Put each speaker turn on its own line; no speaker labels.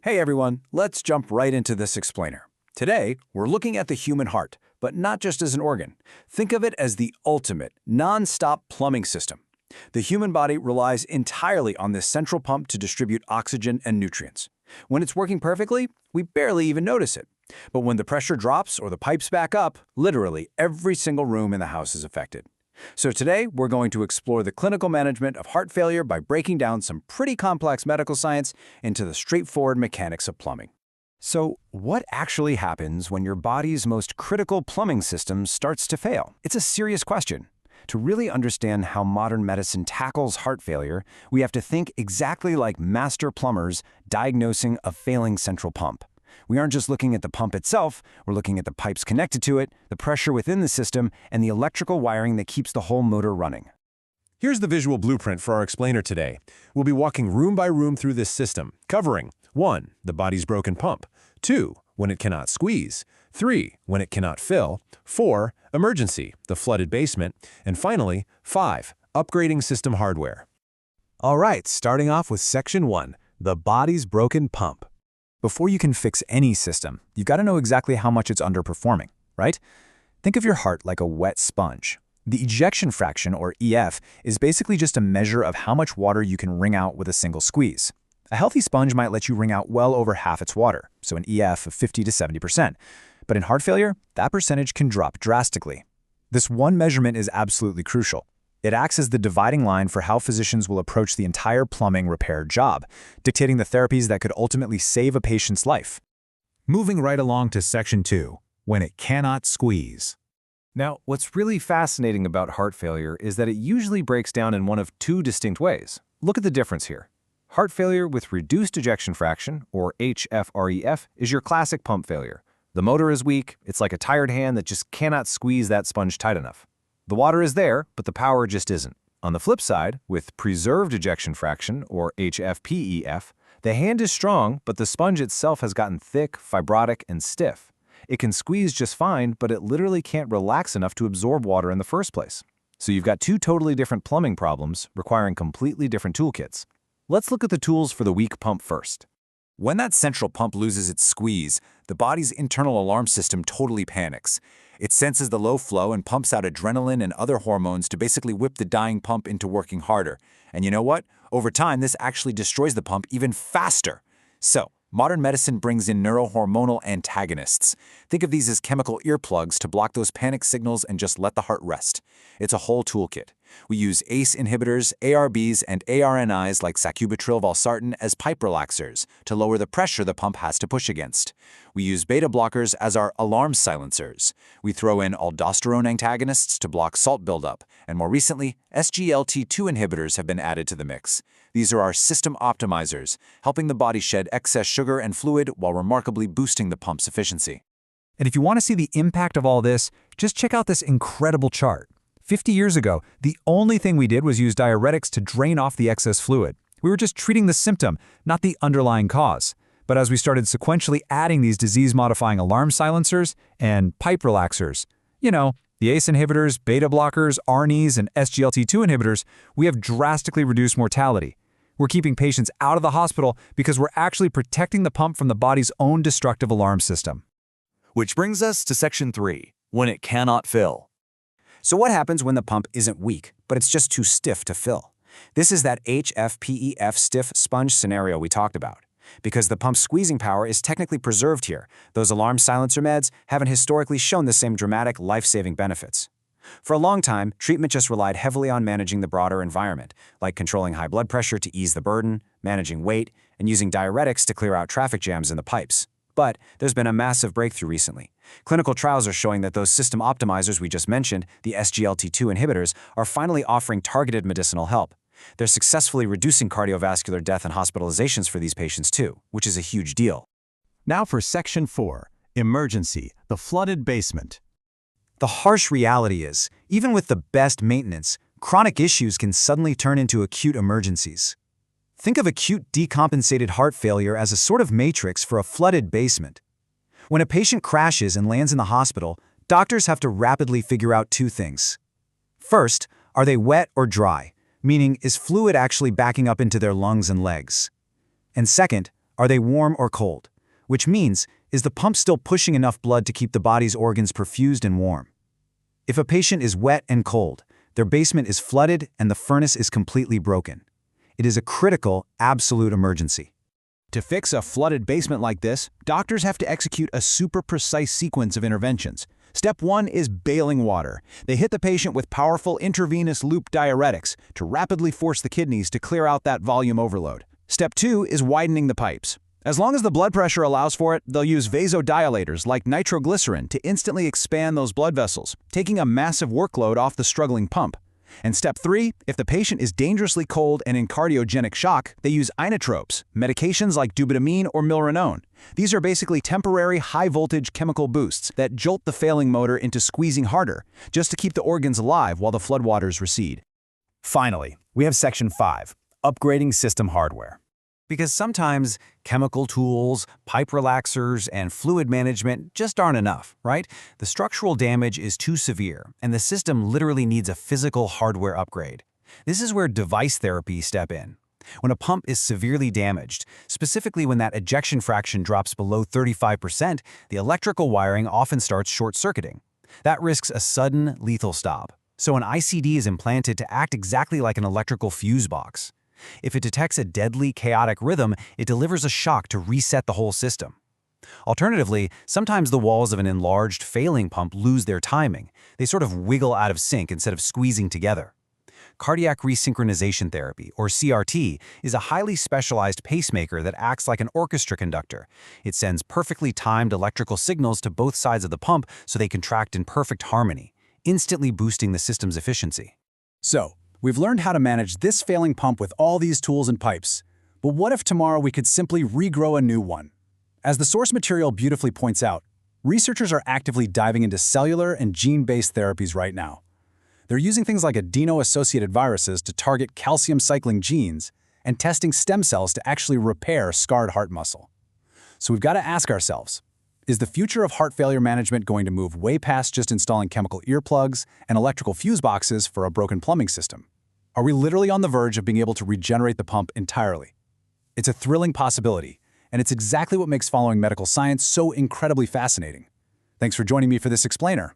Hey everyone, let's jump right into this explainer. Today, we're looking at the human heart, but not just as an organ. Think of it as the ultimate, non-stop plumbing system. The human body relies entirely on this central pump to distribute oxygen and nutrients. When it's working perfectly, we barely even notice it. But when the pressure drops or the pipes back up, literally every single room in the house is affected. So today, we're going to explore the clinical management of heart failure by breaking down some pretty complex medical science into the straightforward mechanics of plumbing. So, what actually happens when your body's most critical plumbing system starts to fail? It's a serious question. To really understand how modern medicine tackles heart failure, we have to think exactly like master plumbers diagnosing a failing central pump. We aren't just looking at the pump itself, we're looking at the pipes connected to it, the pressure within the system, and the electrical wiring that keeps the whole motor running.
Here's the visual blueprint for our explainer today. We'll be walking room by room through this system, covering 1. The body's broken pump, 2. When it cannot squeeze, 3. When it cannot fill, 4. Emergency, the flooded basement, and finally, 5. Upgrading system hardware.
All right, starting off with Section 1, the body's broken pump. Before you can fix any system, you've got to know exactly how much it's underperforming, right? Think of your heart like a wet sponge. The ejection fraction, or EF, is basically just a measure of how much water you can wring out with a single squeeze. A healthy sponge might let you wring out well over half its water, so an EF of 50 to 70%. But in heart failure, that percentage can drop drastically. This one measurement is absolutely crucial. It acts as the dividing line for how physicians will approach the entire plumbing repair job, dictating the therapies that could ultimately save a patient's life.
Moving right along to Section 2, when it cannot squeeze.
Now, what's really fascinating about heart failure is that it usually breaks down in one of two distinct ways. Look at the difference here. Heart failure with reduced ejection fraction, or HFrEF, is your classic pump failure. The motor is weak, it's like a tired hand that just cannot squeeze that sponge tight enough. The water is there, but the power just isn't. On the flip side, with preserved ejection fraction, or HFpEF, the hand is strong, but the sponge itself has gotten thick, fibrotic, and stiff. It can squeeze just fine, but it literally can't relax enough to absorb water in the first place. So you've got two totally different plumbing problems requiring completely different toolkits. Let's look at the tools for the weak pump first. When that central pump loses its squeeze, the body's internal alarm system totally panics. It senses the low flow and pumps out adrenaline and other hormones to basically whip the dying pump into working harder. And you know what? Over time, this actually destroys the pump even faster. So, modern medicine brings in neurohormonal antagonists. Think of these as chemical earplugs to block those panic signals and just let the heart rest. It's a whole toolkit. We use ACE inhibitors, ARBs, and ARNIs like sacubitril/valsartan as pipe relaxers to lower the pressure the pump has to push against. We use beta blockers as our alarm silencers. We throw in aldosterone antagonists to block salt buildup, and more recently, SGLT2 inhibitors have been added to the mix. These are our system optimizers, helping the body shed excess sugar and fluid while remarkably boosting the pump's efficiency.
And if you want to see the impact of all this, just check out this incredible chart. 50 years ago, the only thing we did was use diuretics to drain off the excess fluid. We were just treating the symptom, not the underlying cause. But as we started sequentially adding these disease-modifying alarm silencers and pipe relaxers, the ACE inhibitors, beta blockers, ARNIs, and SGLT2 inhibitors, we have drastically reduced mortality. We're keeping patients out of the hospital because we're actually protecting the pump from the body's own destructive alarm system.
Which brings us to Section 3, when it cannot fill. So what happens when the pump isn't weak, but it's just too stiff to fill? This is that HFpEF stiff sponge scenario we talked about. Because the pump's squeezing power is technically preserved here, those alarm silencer meds haven't historically shown the same dramatic life-saving benefits. For a long time, treatment just relied heavily on managing the broader environment, like controlling high blood pressure to ease the burden, managing weight, and using diuretics to clear out traffic jams in the pipes. But there's been a massive breakthrough recently. Clinical trials are showing that those system optimizers we just mentioned, the SGLT2 inhibitors, are finally offering targeted medicinal help. They're successfully reducing cardiovascular death and hospitalizations for these patients too, which is a huge deal.
Now for Section 4, emergency, the flooded basement.
The harsh reality is, even with the best maintenance, chronic issues can suddenly turn into acute emergencies. Think of acute decompensated heart failure as a sort of matrix for a flooded basement. When a patient crashes and lands in the hospital, doctors have to rapidly figure out two things. First, are they wet or dry? Meaning, is fluid actually backing up into their lungs and legs? And second, Are they warm or cold? Which means, is the pump still pushing enough blood to keep the body's organs perfused and warm? If a patient is wet and cold, their basement is flooded and the furnace is completely broken. It is a critical, absolute emergency.
To fix a flooded basement like this, doctors have to execute a super precise sequence of interventions. Step 1 is bailing water. They hit the patient with powerful intravenous loop diuretics to rapidly force the kidneys to clear out that volume overload. Step 2 is widening the pipes. As long as the blood pressure allows for it, they'll use vasodilators like nitroglycerin to instantly expand those blood vessels, taking a massive workload off the struggling pump. And step 3, if the patient is dangerously cold and in cardiogenic shock, they use inotropes, medications like dobutamine or milrinone. These are basically temporary high-voltage chemical boosts that jolt the failing motor into squeezing harder, just to keep the organs alive while the floodwaters recede.
Finally, we have Section 5, upgrading system hardware. Because sometimes chemical tools, pipe relaxers, and fluid management just aren't enough, right? The structural damage is too severe, and the system literally needs a physical hardware upgrade. This is where device therapies step in. When a pump is severely damaged, specifically when that ejection fraction drops below 35%, the electrical wiring often starts short-circuiting. That risks a sudden, lethal stop. So an ICD is implanted to act exactly like an electrical fuse box. If it detects a deadly, chaotic rhythm, it delivers a shock to reset the whole system. Alternatively, sometimes the walls of an enlarged, failing pump lose their timing. They sort of wiggle out of sync instead of squeezing together. Cardiac resynchronization therapy, or CRT, is a highly specialized pacemaker that acts like an orchestra conductor. It sends perfectly timed electrical signals to both sides of the pump so they contract in perfect harmony, instantly boosting the system's efficiency.
So, we've learned how to manage this failing pump with all these tools and pipes. But what if tomorrow we could simply regrow a new one? As the source material beautifully points out, researchers are actively diving into cellular and gene-based therapies right now. They're using things like adeno-associated viruses to target calcium-cycling genes and testing stem cells to actually repair scarred heart muscle. So we've got to ask ourselves, is the future of heart failure management going to move way past just installing chemical earplugs and electrical fuse boxes for a broken plumbing system? Are we literally on the verge of being able to regenerate the pump entirely? It's a thrilling possibility, and it's exactly what makes following medical science so incredibly fascinating. Thanks for joining me for this explainer.